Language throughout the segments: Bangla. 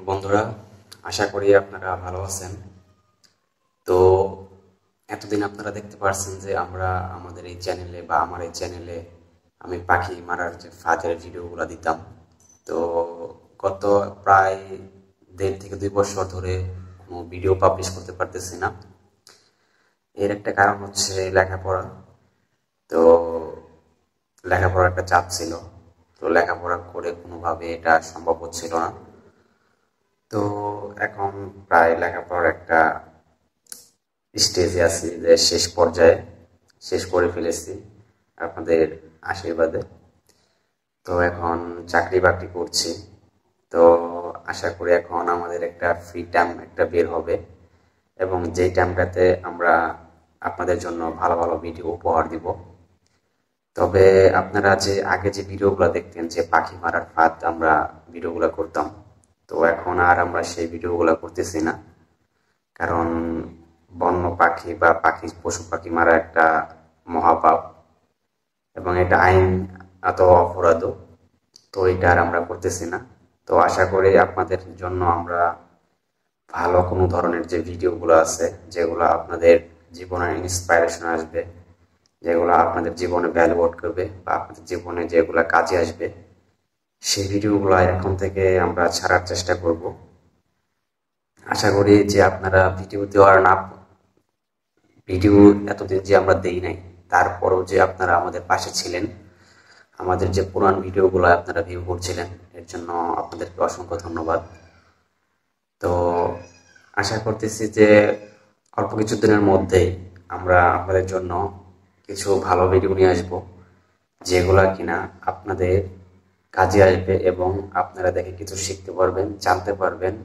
বন্ধুরা, আশা করি আপনারা ভালো আছেন। তো এতদিন আপনারা দেখতে পারছেন যে আমরা আমাদের এই চ্যানেলে বা আমার এই চ্যানেলে আমি পাখি মারার যে ফাঁদের ভিডিওগুলো দিতাম। তো গত প্রায় 1.5 থেকে 2 বছর ধরে কোনো ভিডিও পাবলিশ করতে পারতেছি না। এর একটা কারণ হচ্ছে লেখাপড়া। তো লেখাপড়ার একটা চাপ ছিল। তো লেখাপড়া করে কোনোভাবে এটা সম্ভব হচ্ছিল না। তো এখন প্রায় লেখাপড়ার একটা স্টেজে আছি যে শেষ পর্যায়ে শেষ করে ফেলেছি আপনাদের আশীর্বাদে। তো এখন চাকরি বাকরি করছি। তো আশা করি এখন আমাদের একটা ফ্রি টাইম একটা বের হবে এবং যেই টাইমটাতে আমরা আপনাদের জন্য ভালো ভালো ভিডিও উপহার দিব। তবে আপনারা যে আগে যে ভিডিওগুলো দেখতেন যে পাখি মারার ফাঁদ আমরা ভিডিওগুলো করতাম, তো এখন আর আমরা সেই ভিডিওগুলো করতেছি না। কারণ বন্য পাখি বা পশু পাখি মারা একটা মহাপাপ এবং এটা আইন এত অপরাধ। তো এটা আর আমরা করতেছি না। তো আশা করি আপনাদের জন্য আমরা ভালো কোনো ধরনের যে ভিডিওগুলো আছে যেগুলো আপনাদের জীবনে ইন্সপাইরেশন আসবে, যেগুলো আপনাদের জীবনে ভ্যালু অ্যাড করবে বা আপনাদের জীবনে যেগুলো কাজে আসবে, সেই ভিডিওগুলো এখন থেকে আমরা ছাড়ার চেষ্টা করব। আশা করি যে আপনারা ভিডিও এতদিন যে আমরা দেই নাই, তারপরও যে আপনারা আমাদের পাশে ছিলেন, আমাদের যে পুরান ভিডিওগুলো আপনারা ভিউ করছিলেন, এর জন্য আপনাদেরকে অসংখ্য ধন্যবাদ। তো আশা করতেছি যে অল্প কিছু দিনের মধ্যেই আমরা আপনাদের জন্য কিছু ভালো ভিডিও নিয়ে আসবো, যেগুলা কিনা আপনাদের কাজে আসবে এবং আপনারা দেখে কিছু শিখতে পারবেন, জানতে পারবেন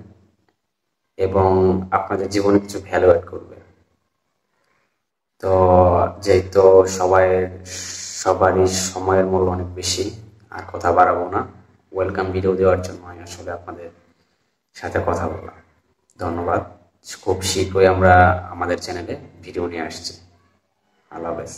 এবং আপনাদের জীবনে কিছু ভ্যালু অ্যাড করবে। তো যেহেতু সবারই সময়ের মূল্য অনেক বেশি, আর কথা বাড়াবো না। ওয়েলকাম ভিডিও দেওয়ার জন্য আসলে আপনাদের সাথে কথা বলা। ধন্যবাদ। খুব শীঘ্রই আমরা আমাদের চ্যানেলে ভিডিও নিয়ে আসছি। আল্লাহ হাফেজ।